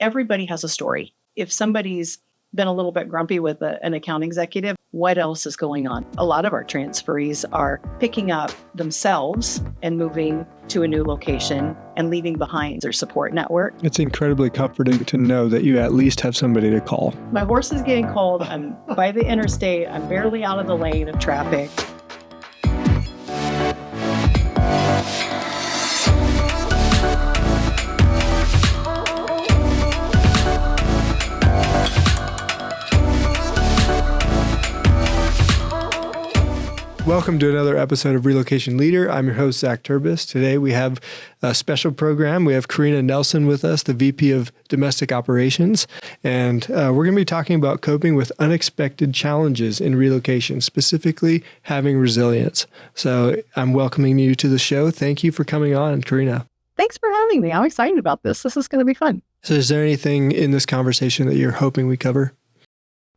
everybody has a story. If somebody's been a little bit grumpy with an account executive, what else is going on? A lot of our transferees are picking up themselves and moving to a new location and leaving behind their support network. It's incredibly comforting to know that you at least have somebody to call. My horse is getting cold. I'm by the interstate. I'm barely out of the lane of traffic. Welcome to another episode of Relocation Leader. I'm your host, Zach Turbis. Today we have a special program. We have Karina Nelson with us, the VP of Domestic Operations, and we're going to be talking about coping with unexpected challenges in relocation, specifically having resilience. So I'm welcoming you to the show. Thank you for coming on, Karina. Thanks for having me. I'm excited about this. This is going to be fun. So is there anything in this conversation that you're hoping we cover?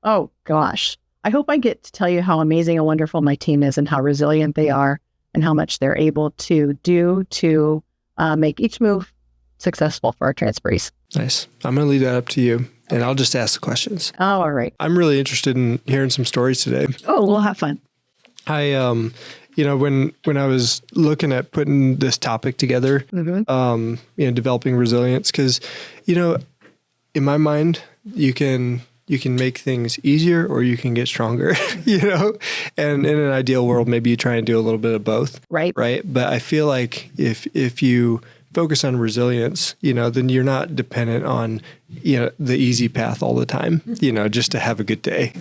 Oh, gosh. I hope I get to tell you how amazing and wonderful my team is and how resilient they are and how much they're able to do to make each move successful for our transferees. Nice. I'm going to leave that up to you, and I'll just ask the questions. Oh, all right. I'm really interested in hearing some stories today. Oh, we'll have fun. When I was looking at putting this topic together, developing resilience, because, in my mind, you can make things easier or you can get stronger, and in an ideal world, maybe you try and do a little bit of both. Right. But I feel like if you focus on resilience, then you're not dependent on, the easy path all the time, just to have a good day.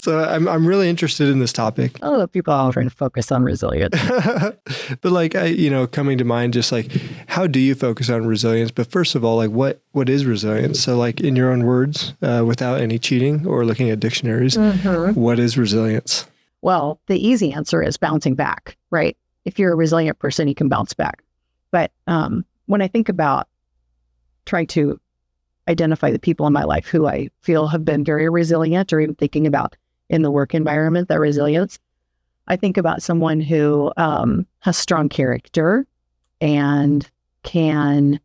So I'm really interested in this topic. Oh, people are all trying to focus on resilience. But coming to mind, just like, how do you focus on resilience? But first of all, what is resilience? So in your own words, without any cheating or looking at dictionaries, what is resilience? Well, the easy answer is bouncing back, right? If you're a resilient person, you can bounce back. But when I think about trying to identify the people in my life who I feel have been very resilient, or even thinking about in the work environment, that resilience, I think about someone who has strong character and can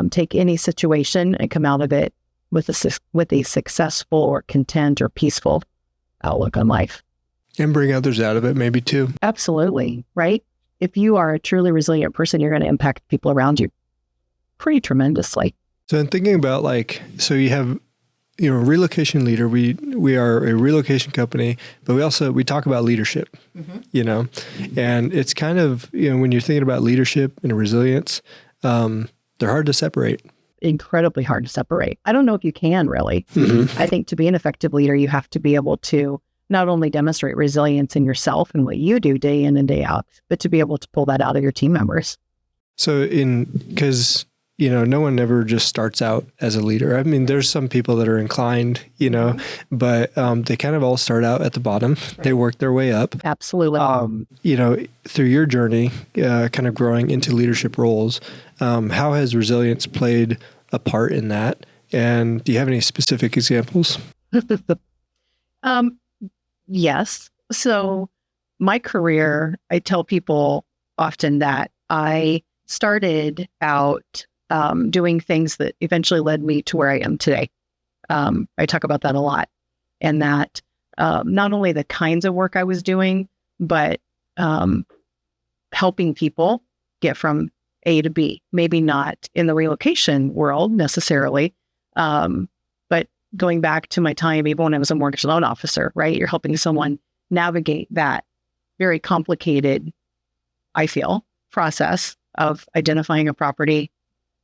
take any situation and come out of it with a successful or content or peaceful outlook on life. And bring others out of it maybe too. Absolutely, right? If you are a truly resilient person, you're going to impact people around you pretty tremendously. So in thinking about so you have, relocation leader, we are a relocation company, but we talk about leadership, and it's kind of, when you're thinking about leadership and resilience, they're hard to separate. Incredibly hard to separate. I don't know if you can really. I think to be an effective leader, you have to be able to not only demonstrate resilience in yourself and what you do day in and day out, but to be able to pull that out of your team members. So because no one ever just starts out as a leader. I mean, there's some people that are inclined, but they kind of all start out at the bottom. Right. They work their way up. Absolutely. Through your journey, kind of growing into leadership roles, how has resilience played a part in that? And do you have any specific examples? Yes. So my career, I tell people often that I started out doing things that eventually led me to where I am today. I talk about that a lot, and that not only the kinds of work I was doing, but helping people get from A to B. Maybe not in the relocation world necessarily, but going back to my time even when I was a mortgage loan officer, right? You're helping someone navigate that very complicated, I feel, process of identifying a property,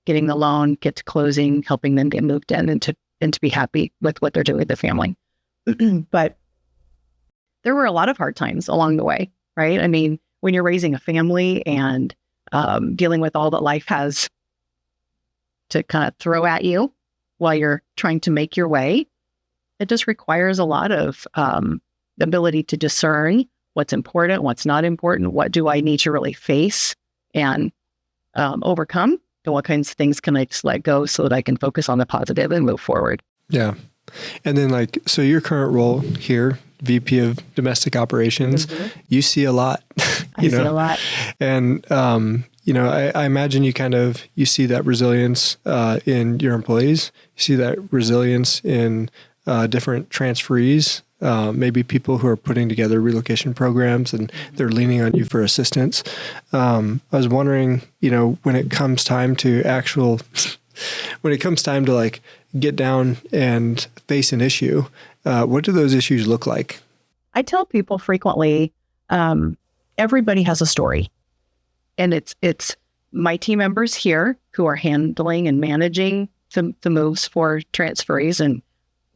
getting the loan, get to closing, helping them get moved in and to be happy with what they're doing with the family. But there were a lot of hard times along the way, right? I mean, when you're raising a family and dealing with all that life has to kind of throw at you while you're trying to make your way, it just requires a lot of ability to discern what's important, what's not important, what do I need to really face and overcome, and what kinds of things can I just let go so that I can focus on the positive and move forward. Yeah. And then so your current role here, VP of Domestic Operations, you see a lot. I see a lot. And, I imagine you see that resilience in your employees. You see that resilience in different transferees, maybe people who are putting together relocation programs and they're leaning on you for assistance. I was wondering, when it comes time to like get down and face an issue, what do those issues look like? I tell people frequently, everybody has a story. And it's my team members here who are handling and managing the moves for transferees and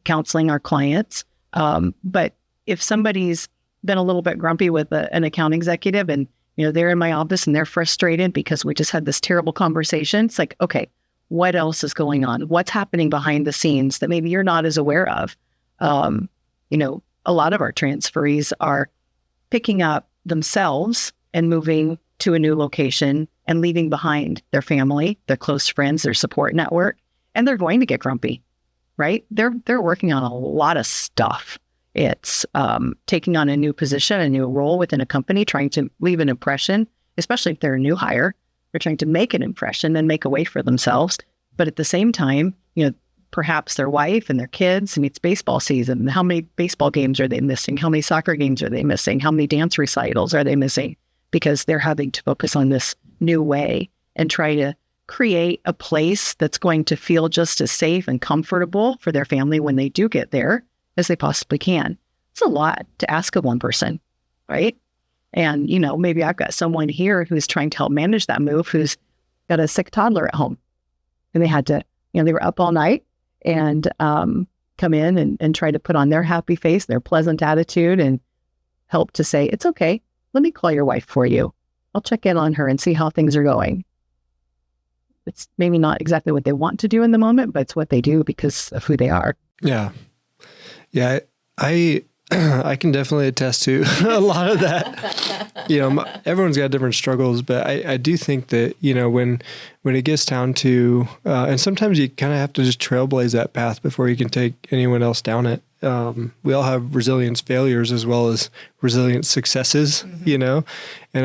counseling our clients. But if somebody's been a little bit grumpy with an account executive and, they're in my office and they're frustrated because we just had this terrible conversation, it's like, okay, what else is going on? What's happening behind the scenes that maybe you're not as aware of? A lot of our transferees are picking up themselves and moving to a new location and leaving behind their family, their close friends, their support network, and they're going to get grumpy, right? They're working on a lot of stuff. It's taking on a new position, a new role within a company, trying to leave an impression, especially if they're a new hire. They're trying to make an impression and make a way for themselves. But at the same time, perhaps their wife and their kids, it's baseball season. How many baseball games are they missing? How many soccer games are they missing? How many dance recitals are they missing? Because they're having to focus on this new way and try to create a place that's going to feel just as safe and comfortable for their family when they do get there as they possibly can. It's a lot to ask of one person, right? And, maybe I've got someone here who's trying to help manage that move, who's got a sick toddler at home. And they had to, they were up all night and come in and try to put on their happy face, their pleasant attitude, and help to say, it's okay. Let me call your wife for you. I'll check in on her and see how things are going. It's maybe not exactly what they want to do in the moment, but it's what they do because of who they are. Yeah. Yeah. I can definitely attest to a lot of that. Everyone's got different struggles, but I do think that, when it gets down to, and sometimes you kind of have to just trailblaze that path before you can take anyone else down it. We all have resilience failures as well as resilience successes, and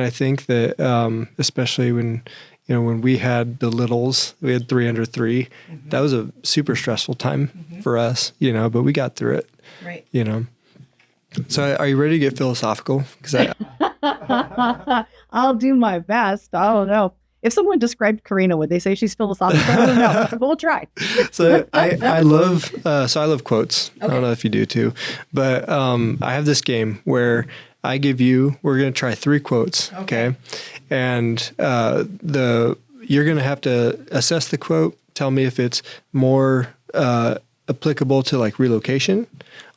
I think that, especially when we had the littles, we had 3 under 3, that was a super stressful time for us, but we got through it, right? So are you ready to get philosophical? Because I'll do my best. I don't know. If someone described Karina, would they say she's philosophical? I don't know. We'll try. So I love quotes. Okay. I don't know if you do too, but I have this game where we're going to try 3 quotes. Okay. And you're going to have to assess the quote. Tell me if it's more applicable to like relocation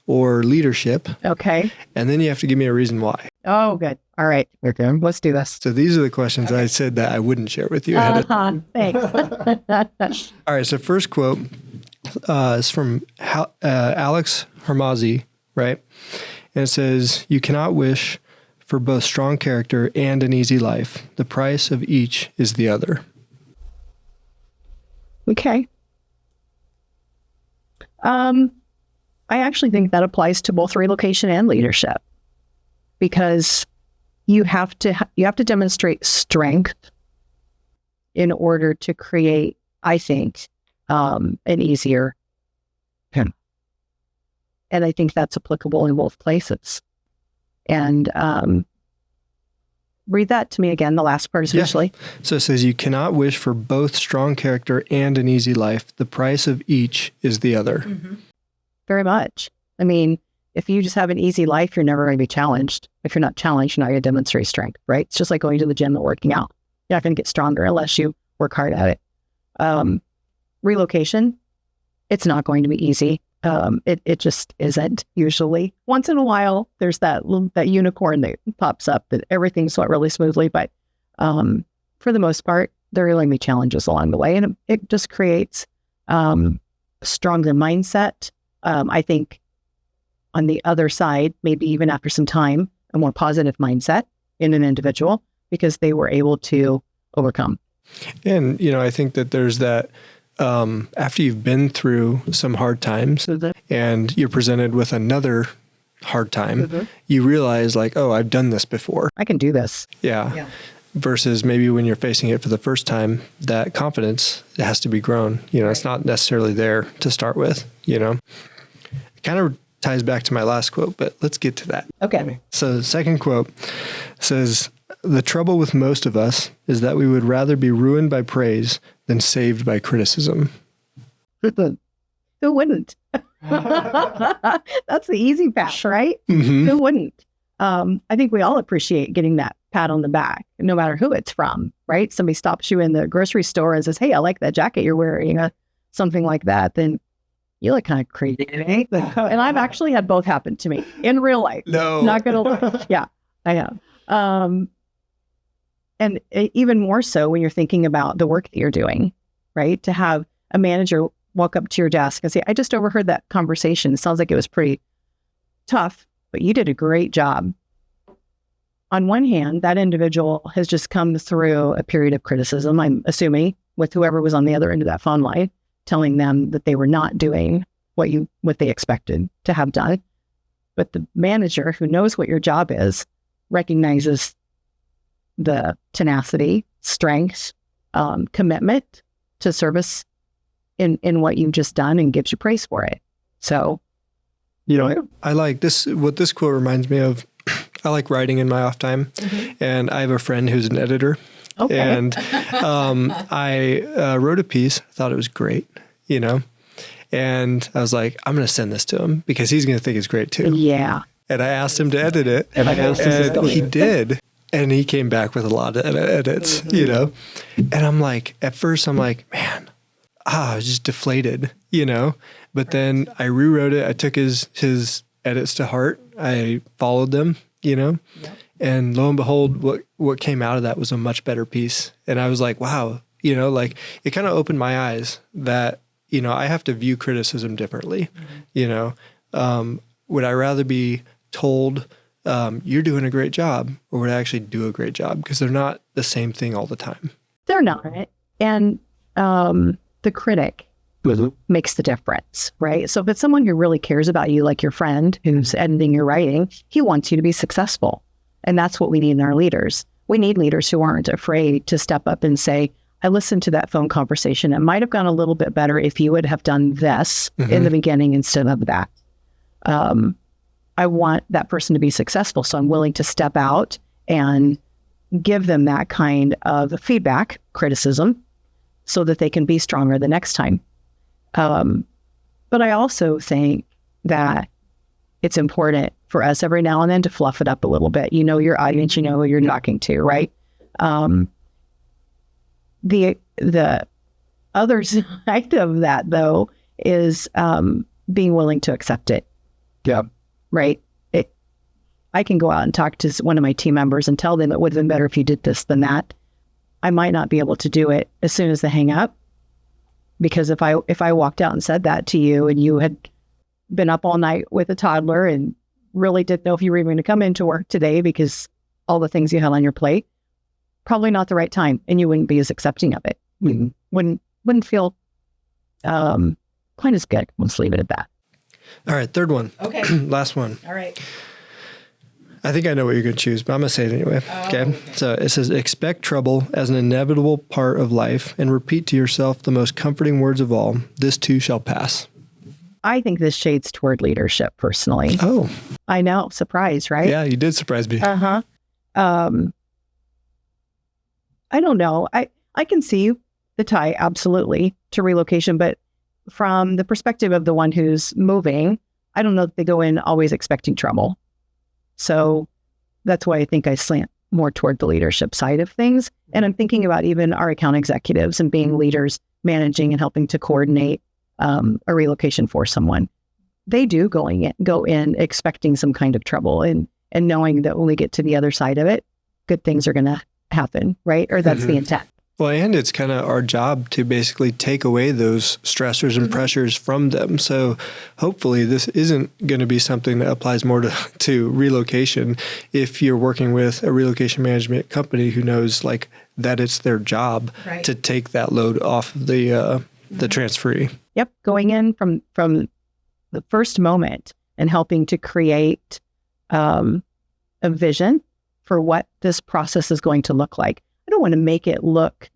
or leadership. Okay. And then you have to give me a reason why. Oh, good. All right. Okay. Let's do this. So these are the questions I said that I wouldn't share with you. Thanks. All right. So first quote is from Alex Hormozi, right? And it says, "You cannot wish for both strong character and an easy life. The price of each is the other." Okay. I actually think that applies to both relocation and leadership, because you have to demonstrate strength in order to create, I think, an easier. And I think that's applicable in both places. And read that to me again, the last part especially. Yeah. So it says, "You cannot wish for both strong character and an easy life. The price of each is the other." Very much. I mean, if you just have an easy life, you're never going to be challenged. If you're not challenged, you're not going to demonstrate strength, right? It's just like going to the gym and working out. You're not going to get stronger unless you work hard at it. Relocation, it's not going to be easy. It just isn't usually. Once in a while, there's that unicorn that pops up that everything's went really smoothly. But for the most part, there are going to be challenges along the way. And it just creates a stronger mindset. I think on the other side, maybe even after some time, a more positive mindset in an individual because they were able to overcome. And, I think that there's that after you've been through some hard times and you're presented with another hard time, you realize like, oh, I've done this before. I can do this. Yeah. versus maybe when you're facing it for the first time, that confidence has to be grown. It's not necessarily there to start with, It kind of ties back to my last quote, but let's get to that. Okay. So the second quote says, "The trouble with most of us is that we would rather be ruined by praise than saved by criticism." Who wouldn't? That's the easy path, right? Mm-hmm. Who wouldn't? I think we all appreciate getting that pat on the back, no matter who it's from, right? Somebody stops you in the grocery store and says, "Hey, I like that jacket you're wearing," something like that. Then you look kind of crazy, eh? And I've actually had both happen to me in real life. No. Not gonna lie. Yeah, I have. And even more so when you're thinking about the work that you're doing, right? To have a manager walk up to your desk and say, "I just overheard that conversation. It sounds like it was pretty tough, but you did a great job." On one hand, that individual has just come through a period of criticism, I'm assuming, with whoever was on the other end of that phone line, telling them that they were not doing what they expected to have done. But the manager, who knows what your job is, recognizes the tenacity, strength, commitment to service in what you've just done and gives you praise for it. So, I like this. What this quote reminds me of, I like writing in my off time, mm-hmm. and I have a friend who's an editor. Okay. And I wrote a piece, thought it was great, and I was like, I'm going to send this to him because he's going to think it's great too. Yeah. And I asked him to edit it, and he did. And he came back with a lot of edits, mm-hmm. And I'm like, at first I'm like, man, I was just deflated, But then I rewrote it. I took his edits to heart. I followed them, Yep. And lo and behold, what came out of that was a much better piece. And I was like, wow, it kind of opened my eyes that, I have to view criticism differently. Mm-hmm. Would I rather be told, you're doing a great job, or would I actually do a great job? Because they're not the same thing all the time. They're not. And the critic makes the difference, right? So if it's someone who really cares about you, like your friend who's editing your writing, he wants you to be successful. And that's what we need in our leaders. We need leaders who aren't afraid to step up and say, "I listened to that phone conversation. It might have gone a little bit better if you would have done this mm-hmm. in the beginning instead of that." I want that person to be successful. So I'm willing to step out and give them that kind of feedback, criticism, so that they can be stronger the next time. But I also think that it's important for us every now and then to fluff it up a little bit. You know your audience, you know who you're talking to, right? The other side of that, though, is being willing to accept it. Yeah. Right? I can go out and talk to one of my team members and tell them it would have been better if you did this than that. I might not be able to do it as soon as they hang up, because if I walked out and said that to you and you had been up all night with a toddler and really didn't know if you were even going to come into work today because all the things you had on your plate, probably not the right time, and you wouldn't be as accepting of it. Mm-hmm. Wouldn't feel quite as good. Let's leave it at that. All right, third one. Okay. Last one. All right. I think I know what you're going to choose, but I'm going to say it anyway. Okay. So it says, "Expect trouble as an inevitable part of life and repeat to yourself the most comforting words of all. This too shall pass." I think this shades toward leadership personally. Oh. I know. Surprise, right? Yeah, you did surprise me. Uh-huh. I don't know. I can see the tie absolutely to relocation, but from the perspective of the one who's moving, I don't know that they go in always expecting trouble. So that's why I think I slant more toward the leadership side of things. And I'm thinking about even our account executives and being leaders, managing and helping to coordinate a relocation for someone. They do go in expecting some kind of trouble and knowing that when we get to the other side of it, good things are going to happen, right? Or that's the intent. Well, and it's kind of our job to basically take away those stressors and pressures from them. So hopefully this isn't going to be something that applies more to relocation. If you're working with a relocation management company who knows like that it's their job to take that load off the transferee. Yep. Going in from the first moment and helping to create a vision for what this process is going to look like. I don't want to make it look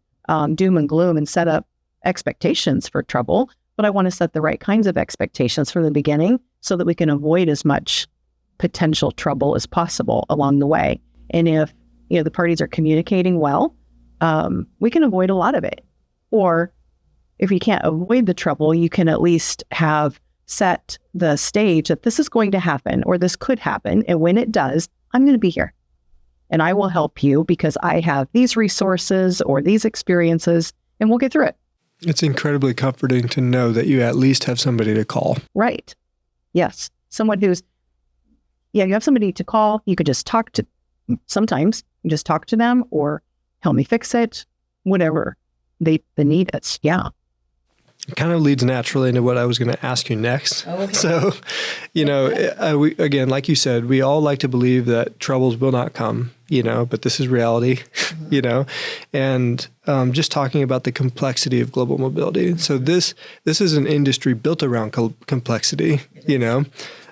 doom and gloom and set up expectations for trouble, but I want to set the right kinds of expectations from the beginning so that we can avoid as much potential trouble as possible along the way. And if the parties are communicating well, we can avoid a lot of it. Or if you can't avoid the trouble, you can at least have set the stage that this is going to happen or this could happen. And when it does, I'm going to be here. And I will help you because I have these resources or these experiences, and we'll get through it. It's incredibly comforting to know that you at least have somebody to call. Right. Yes. Someone who's, you have somebody to call. You could just talk to, sometimes you just talk to them or help me fix it, whatever the need is. Yeah. It kind of leads naturally into what I was going to ask you next. Oh, okay. So, we, again, like you said, we all like to believe that troubles will not come, but this is reality, and just talking about the complexity of global mobility. So this is an industry built around complexity,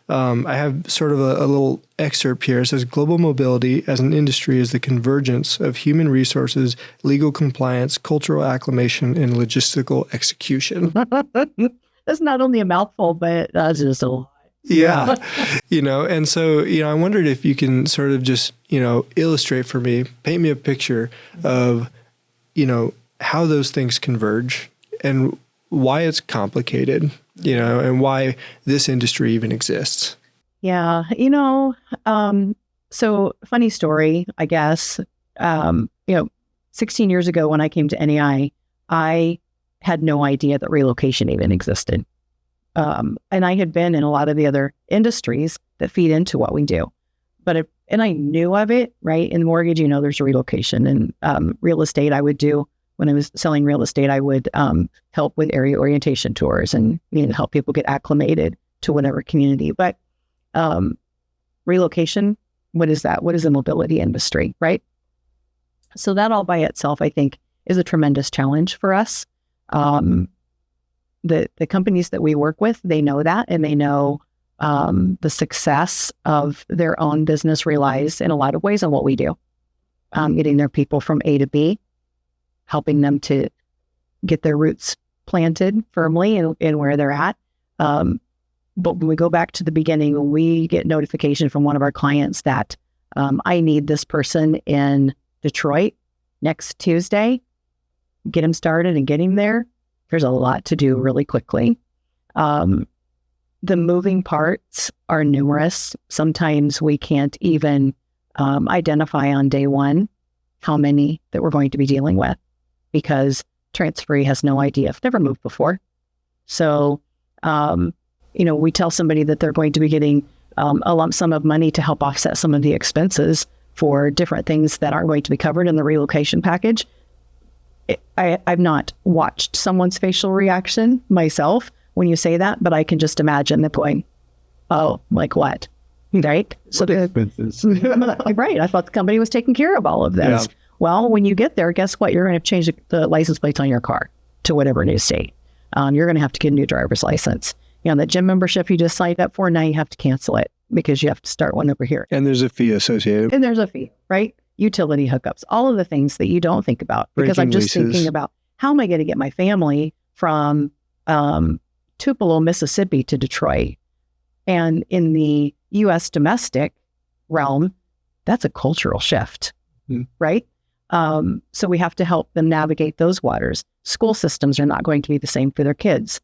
I have sort of a little excerpt here. It says, global mobility as an industry is the convergence of human resources, legal compliance, cultural acclimation, and logistical execution. That's not only a mouthful, but that's just a lot. Yeah. And so, I wondered if you can sort of just, illustrate for me, paint me a picture of, how those things converge and why it's complicated, and why this industry even exists. Yeah. So funny story, I guess, 16 years ago when I came to NEI, I had no idea that relocation even existed. And I had been in a lot of the other industries that feed into what we do, and I knew of it, right? In mortgage, there's relocation, and real estate I would do. When I was selling real estate, I would help with area orientation tours and help people get acclimated to whatever community. But relocation, what is that? What is the mobility industry, right? So that all by itself, I think, is a tremendous challenge for us. The companies that we work with, they know that, and they know the success of their own business relies in a lot of ways on what we do, getting their people from A to B, helping them to get their roots planted firmly in where they're at. But when we go back to the beginning, when we get notification from one of our clients that I need this person in Detroit next Tuesday, get him started and get him there, there's a lot to do really quickly. The moving parts are numerous. Sometimes we can't even identify on day one how many that we're going to be dealing with, because transferee has no idea. I've never moved before. So, we tell somebody that they're going to be getting a lump sum of money to help offset some of the expenses for different things that aren't going to be covered in the relocation package. I've not watched someone's facial reaction myself when you say that, but I can just imagine them going, oh, like what? Right? So expenses? Right. I thought the company was taking care of all of this. Yeah. Well, when you get there, guess what? You're going to change the license plates on your car to whatever new state. You're going to have to get a new driver's license. The gym membership you just signed up for, now you have to cancel it because you have to start one over here. And there's a fee associated. And there's a fee, right? Utility hookups, all of the things that you don't think about, because I'm just thinking about how am I going to get my family from Tupelo, Mississippi to Detroit. And in the U.S. domestic realm, that's a cultural shift, right? So we have to help them navigate those waters. School systems are not going to be the same for their kids.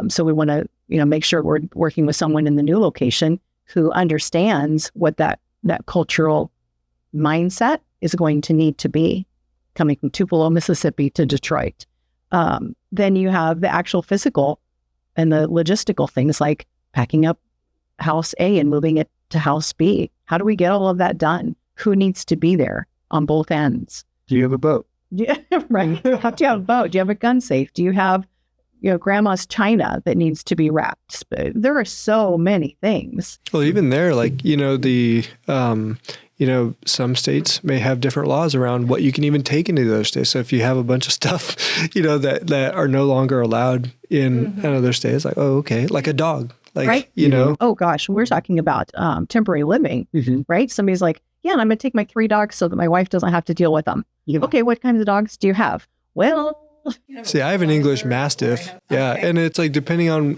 So we want to, make sure we're working with someone in the new location who understands what that cultural mindset is going to need to be coming from Tupelo, Mississippi to Detroit. Then you have the actual physical and the logistical things like packing up house A and moving it to house B. How do we get all of that done? Who needs to be there on both ends? Do you have a boat? Yeah, right. How do you have a boat? Do you have a gun safe? Do you have, grandma's china that needs to be wrapped? There are so many things. Well, even there, some states may have different laws around what you can even take into those states. So if you have a bunch of stuff, that are no longer allowed in another state, it's like, oh, okay, like a dog. Like, right? Oh gosh, we're talking about temporary living, right? Somebody's like, yeah, and I'm going to take my 3 dogs so that my wife doesn't have to deal with them. Yeah. Okay, what kinds of dogs do you have? Well, See, I have an English Mastiff. Yeah. And it's like, depending on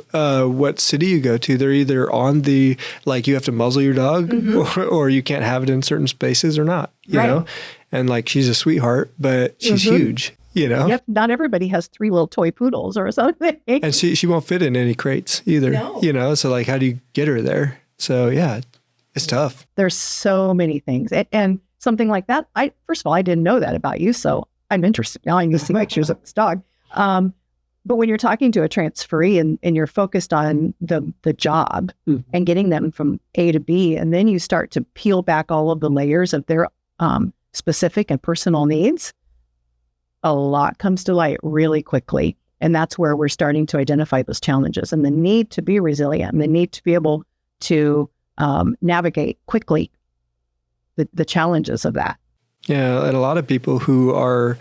what city you go to, they're either on the, like, you have to muzzle your dog or you can't have it in certain spaces or not, you know? And like, she's a sweetheart, but she's huge, you know? Yep, not everybody has 3 little toy poodles or something. And she won't fit in any crates either, you know? So like, how do you get her there? So yeah, it's tough. There's so many things. And something like that, first of all, I didn't know that about you, so I'm interested now. I can see pictures of this dog. But when you're talking to a transferee and you're focused on the job and getting them from A to B, and then you start to peel back all of the layers of their specific and personal needs, a lot comes to light really quickly. And that's where we're starting to identify those challenges and the need to be resilient and the need to be able to navigate quickly the challenges of that. Yeah, and a lot of people who are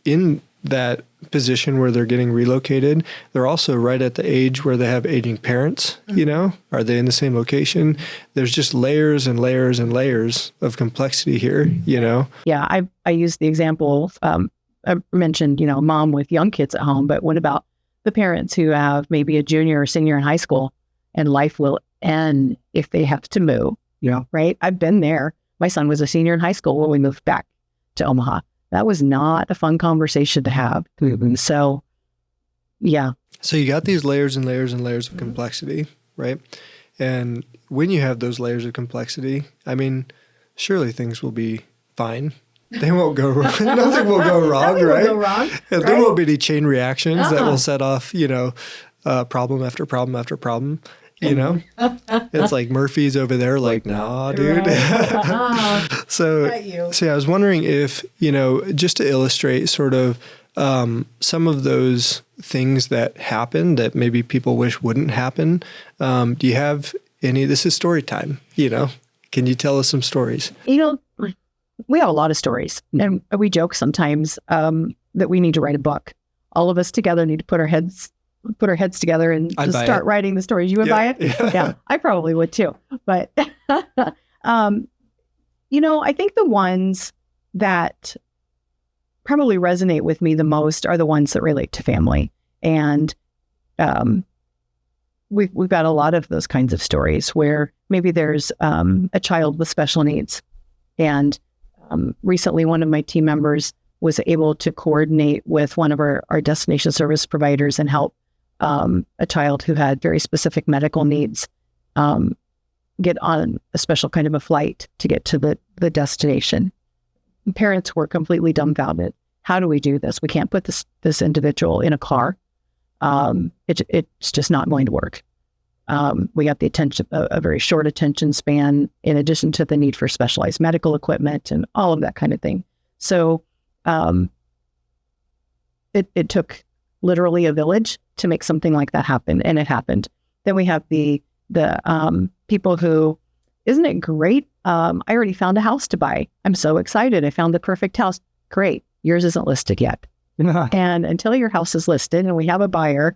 in that position where they're getting relocated, they're also right at the age where they have aging parents, you know? Are they in the same location? There's just layers and layers and layers of complexity here, you know? Yeah, I use the example, I mentioned, you know, mom with young kids at home, but what about the parents who have maybe a junior or senior in high school and life will end if they have to move? Yeah. Right? I've been there. My son was a senior in high school when we moved back to Omaha. That was not a fun conversation to have. So, yeah. So you got these layers and layers and layers of complexity, right? And when you have those layers of complexity, I mean, surely things will be fine. They won't go wrong. Nothing will go wrong, Nothing right? will go wrong, And right? there won't be any chain reactions that will set off, you know, problem after problem after problem. You know, it's like Murphy's over there, like, nah, dude. Right. So I was wondering if, you know, just to illustrate sort of some of those things that happen that maybe people wish wouldn't happen. Do you have any? This is story time. You know, can you tell us some stories? You know, we have a lot of stories, and we joke sometimes that we need to write a book. All of us together need to put our heads together and I'd just buy start it. writing the stories. You would buy it? Yeah, I probably would too. But, you know, I think the ones that probably resonate with me the most are the ones that relate to family. And we've got a lot of those kinds of stories where maybe there's a child with special needs. And recently, one of my team members was able to coordinate with one of our destination service providers and help a child who had very specific medical needs get on a special kind of a flight to get to the destination. Parents were completely dumbfounded. How do we do this? We can't put this individual in a car. It's just not going to work. We got a very short attention span, in addition to the need for specialized medical equipment and all of that kind of thing. So it took literally a village to make something like that happen, and it happened. Then we have the people who, isn't it great? I already found a house to buy. I'm so excited. I found the perfect house. Great. Yours isn't listed yet. And until your house is listed and we have a buyer,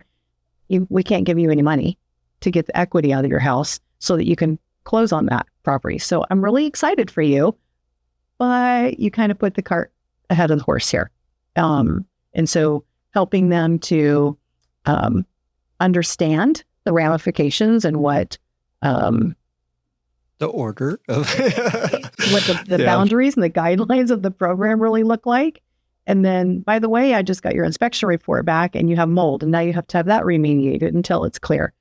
we can't give you any money to get the equity out of your house so that you can close on that property. So I'm really excited for you, but you kind of put the cart ahead of the horse here. And so helping them to understand the ramifications and what The order of what the boundaries and the guidelines of the program really look like. And then, by the way, I just got your inspection report back and you have mold, and now you have to have that remediated until it's clear.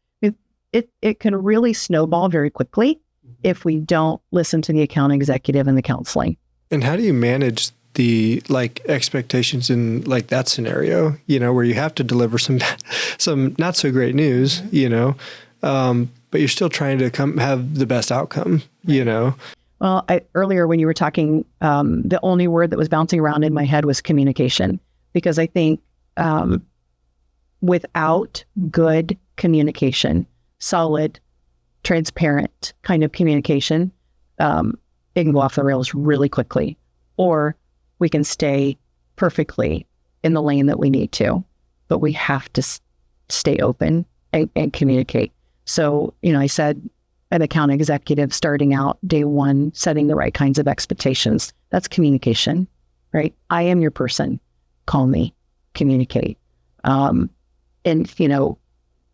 It can really snowball very quickly if we don't listen to the account executive and the counseling. And how do you manage the expectations in that scenario, where you have to deliver some not so great news, but you're still trying to have the best outcome, Well, earlier when you were talking, the only word that was bouncing around in my head was communication, because I think without good communication, solid, transparent kind of communication, it can go off the rails really quickly, or we can stay perfectly in the lane that we need to, but we have to stay open and communicate. So, I said an account executive starting out day one, setting the right kinds of expectations. That's communication, right? I am your person. Call me, communicate. And,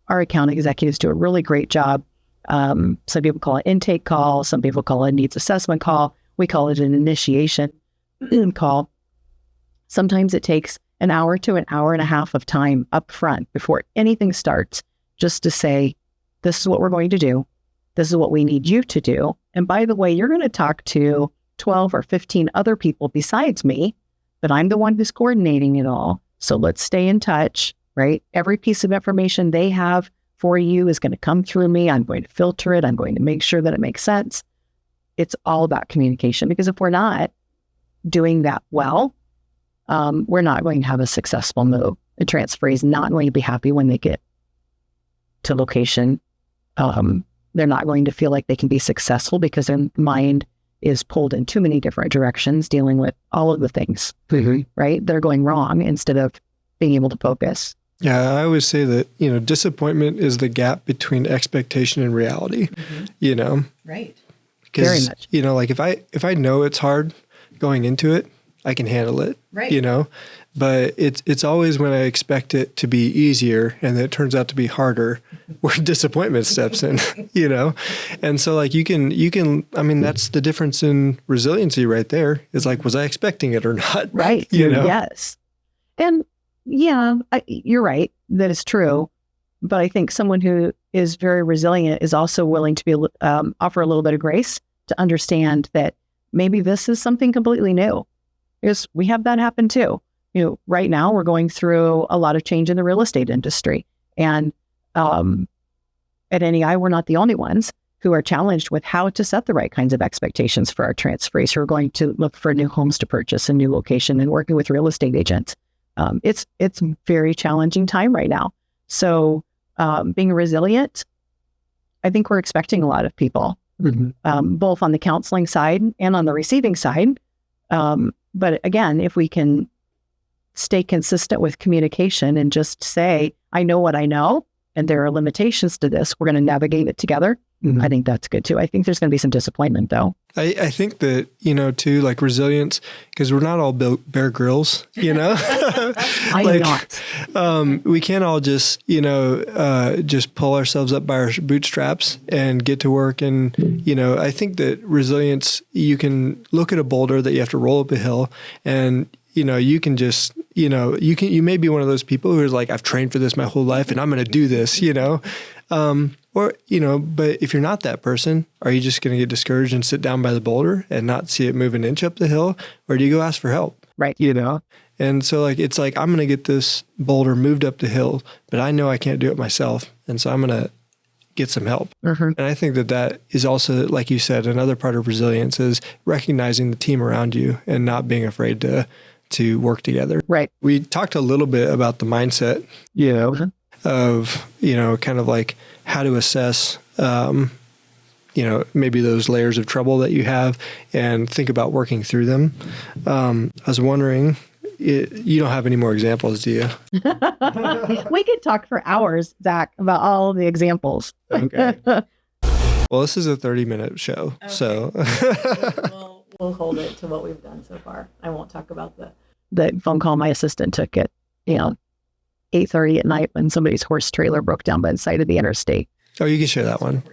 our account executives do a really great job. Some people call it intake call. Some people call it needs assessment call. We call it an initiation call. Sometimes it takes an hour to an hour and a half of time up front before anything starts, just to say, this is what we're going to do. This is what we need you to do. And by the way, you're going to talk to 12 or 15 other people besides me, but I'm the one who's coordinating it all. So let's stay in touch, right? Every piece of information they have for you is going to come through me. I'm going to filter it. I'm going to make sure that it makes sense. It's all about communication, because if we're not doing that well, we're not going to have a successful move. A transferee is not going to be happy when they get to location. They're not going to feel like they can be successful because their mind is pulled in too many different directions, dealing with all of the things, right? They're going wrong instead of being able to focus. Yeah, I always say that, disappointment is the gap between expectation and reality, Right. Because, Very much. Like if I know it's hard going into it, I can handle it, Right. But it's always when I expect it to be easier and then it turns out to be harder where disappointment steps in, And so like you can, that's the difference in resiliency right there, is like, was I expecting it or not? Right. Yes. And you're right. That is true. But I think someone who is very resilient is also willing to be offer a little bit of grace to understand that maybe this is something completely new. Because we have that happen too. Right now we're going through a lot of change in the real estate industry. And at NEI, we're not the only ones who are challenged with how to set the right kinds of expectations for our transferees who are going to look for new homes to purchase, a new location, and working with real estate agents. It's a very challenging time right now. So being resilient, I think we're expecting a lot of people, both on the counseling side and on the receiving side. But again, if we can stay consistent with communication and just say, I know what I know, and there are limitations to this, we're going to navigate it together. I think that's good too. I think there's going to be some disappointment though. I think that, too, like resilience, because we're not all Bear Grylls, I'm not. We can't all just, just pull ourselves up by our bootstraps and get to work. And, I think that resilience, you can look at a boulder that you have to roll up a hill and, you can just, you may be one of those people who is like, I've trained for this my whole life and I'm going to do this, but if you're not that person, are you just going to get discouraged and sit down by the boulder and not see it move an inch up the hill? Or do you go ask for help? Right. And so it's like, I'm going to get this boulder moved up the hill, but I know I can't do it myself. And so I'm going to get some help. And I think that is also, like you said, another part of resilience is recognizing the team around you and not being afraid to work together. Right. We talked a little bit about the mindset, of, kind of like how to assess, maybe those layers of trouble that you have and think about working through them. I was wondering, you don't have any more examples, do you? We could talk for hours, Zach, about all of the examples. Okay. Well, this is a 30-minute show, so. We'll hold it to what we've done so far. I won't talk about the phone call my assistant took at, 8:30 at night when somebody's horse trailer broke down by the side of the interstate. Oh, you can share that one.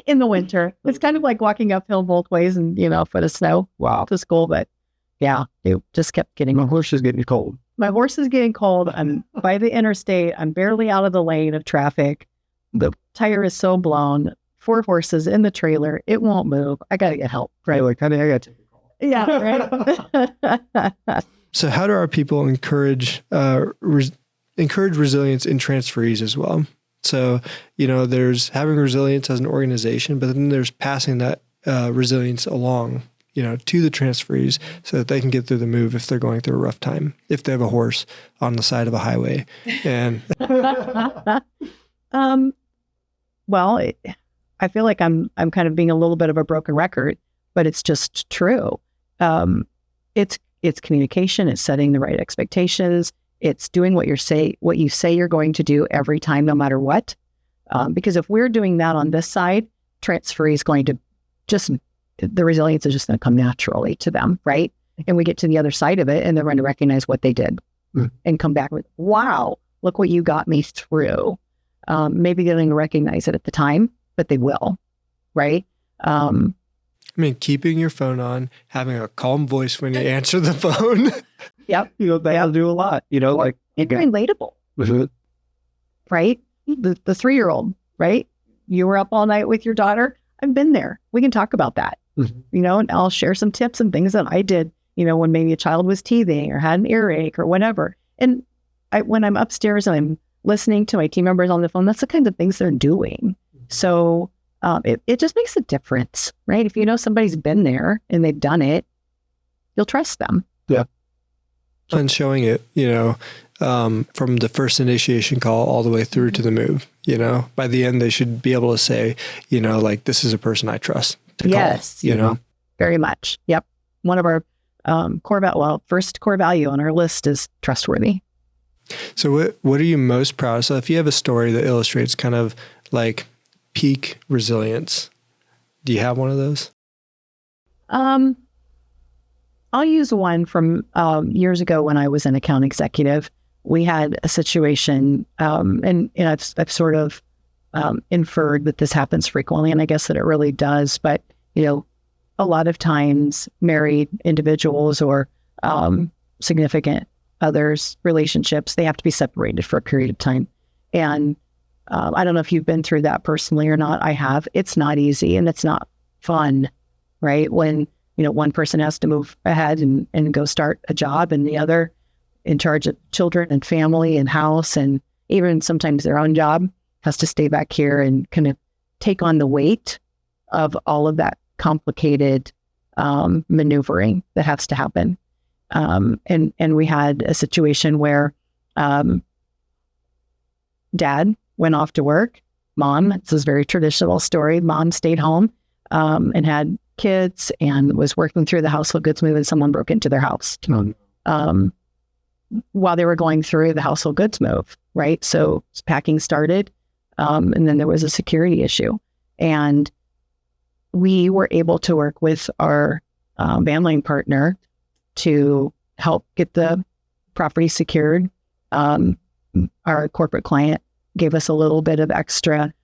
In the winter. It's kind of like walking uphill both ways and, for the snow. Wow. To school. But yeah, it just kept getting. My horse is getting cold. My horse is getting cold. I'm by the interstate. I'm barely out of the lane of traffic. The tire is so blown. 4 horses in the trailer. It won't move. I got to get help. Right. Like, honey, I got to take a call. Yeah, right. So how do our people encourage resilience in transferees as well? So, there's having resilience as an organization, but then there's passing that resilience along, to the transferees so that they can get through the move if they're going through a rough time, if they have a horse on the side of a highway. And I feel like I'm kind of being a little bit of a broken record, but it's just true. It's communication. It's setting the right expectations. It's doing what you say you're going to do every time, no matter what. Because if we're doing that on this side, transferee is going to the resilience is just going to come naturally to them, right? And we get to the other side of it and they're going to recognize what they did and come back with, wow, look what you got me through. Maybe they don't even recognize it at the time, but they will, right? Keeping your phone on, having a calm voice when you answer the phone. Yep. They have to do a lot, and you're relatable, right? The 3-year-old, right? You were up all night with your daughter. I've been there. We can talk about that, and I'll share some tips and things that I did, when maybe a child was teething or had an earache or whatever. And when I'm upstairs and I'm listening to my team members on the phone, that's the kinds of things they're doing. So it just makes a difference, right? If somebody's been there and they've done it, you'll trust them. Yeah. And showing it, from the first initiation call all the way through to the move, by the end, they should be able to say, this is a person I trust to call, Very much. Yep. One of our first core value on our list is trustworthy. So what are you most proud of? So if you have a story that illustrates kind of like peak resilience, do you have one of those? I'll use one from years ago when I was an account executive. We had a situation, and I've sort of inferred that this happens frequently, and I guess that it really does. But a lot of times, married individuals or significant others, relationships, they have to be separated for a period of time. And I don't know if you've been through that personally or not. I have. It's not easy and it's not fun, right? When one person has to move ahead and go start a job and the other in charge of children and family and house and even sometimes their own job has to stay back here and kind of take on the weight of all of that complicated maneuvering that has to happen. And we had a situation where dad went off to work. Mom, this is a very traditional story. Mom stayed home and had kids and was working through the household goods move and someone broke into their house while they were going through the household goods move, right? So packing started and then there was a security issue. And we were able to work with our van lane partner to help get the property secured. Our corporate client gave us a little bit of extra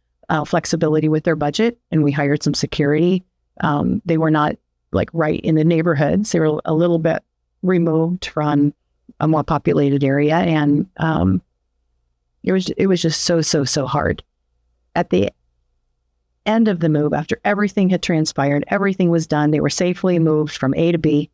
flexibility with their budget and we hired some security. They were not like right in the neighborhoods. They were a little bit removed from a more populated area. And it was just so hard. At the end of the move, after everything had transpired, everything was done, they were safely moved from A to B.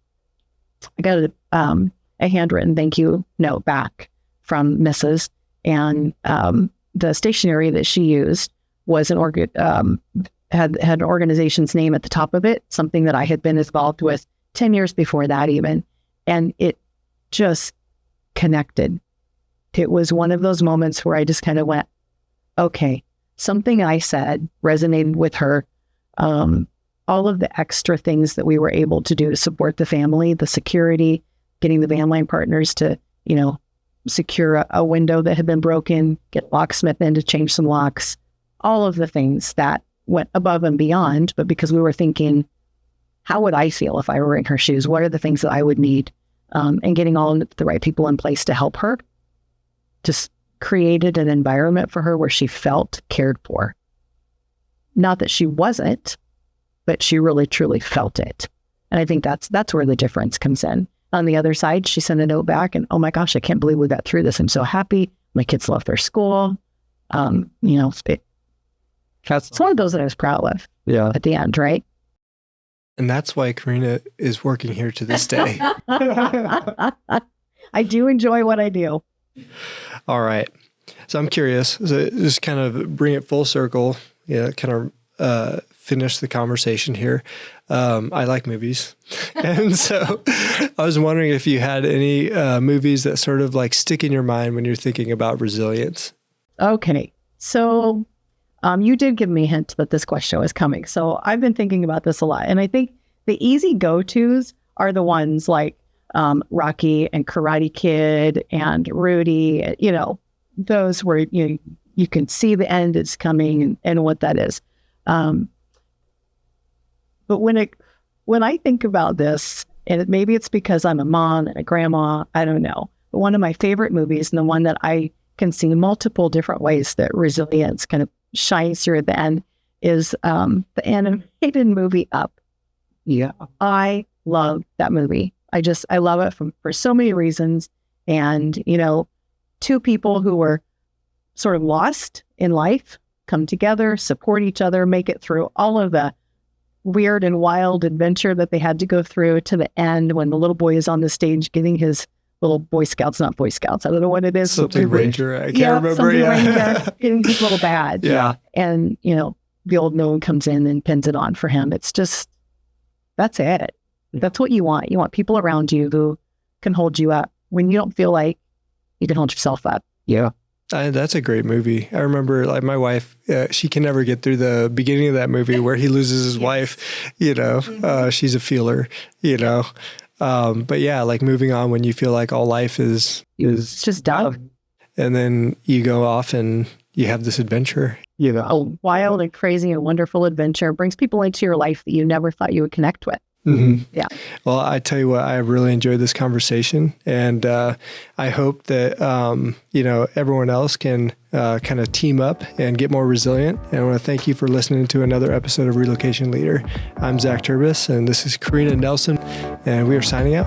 I got a handwritten thank you note back from Mrs. And the stationery that she used was had an organization's name at the top of it, something that I had been involved with 10 years before that even. And it just connected. It was one of those moments where I just kind of went, okay, something I said resonated with her. All of the extra things that we were able to do to support the family, the security, getting the van line partners to, secure a window that had been broken, get a locksmith in to change some locks, all of the things that went above and beyond. But because we were thinking, how would I feel if I were in her shoes? What are the things that I would need? And getting all the right people in place to help her, just created an environment for her where she felt cared for. Not that she wasn't, but she really truly felt it. And I think that's where the difference comes in. On the other side, she sent a note back and, oh my gosh, I can't believe we got through this. I'm so happy. My kids love their school. It's one of those that I was proud of at the end, right? And that's why Karina is working here to this day. I do enjoy what I do. All right. So I'm curious, so just kind of bring it full circle, kind of finish the conversation here. I like movies. And so I was wondering if you had any movies that sort of like stick in your mind when you're thinking about resilience. Okay. So you did give me a hint that this question was coming. So I've been thinking about this a lot. And I think the easy go-tos are the ones like Rocky and Karate Kid and Rudy, those where you can see the end is coming and what that is. But when I think about this, and maybe it's because I'm a mom and a grandma, I don't know. But one of my favorite movies, and the one that I can see multiple different ways that resilience kind of shines through at the end, is the animated movie Up. Yeah. I love that movie. I love it for so many reasons. And, two people who were sort of lost in life come together, support each other, make it through all of the weird and wild adventure that they had to go through to the end when the little boy is on the stage getting his little Boy Scouts, not Boy Scouts. I don't know what it is. Something Ranger. I can't remember. Ranger, getting his little badge. Yeah. And, the old gnome comes in and pins it on for him. It's just, that's it. That's what you want. You want people around you who can hold you up when you don't feel like you can hold yourself up. Yeah. That's a great movie. I remember, like, my wife, she can never get through the beginning of that movie where he loses his wife. She's a feeler. But yeah, like moving on when you feel like all life is It's just done. and then you go off and you have this adventure. A wild and crazy and wonderful adventure brings people into your life that you never thought you would connect with. Mm-hmm. Yeah. Well, I tell you what, I really enjoyed this conversation, and I hope that everyone else can kind of team up and get more resilient. And I want to thank you for listening to another episode of Relocation Leader. I'm Zach Turbis, and this is Karina Nelson, and we are signing out.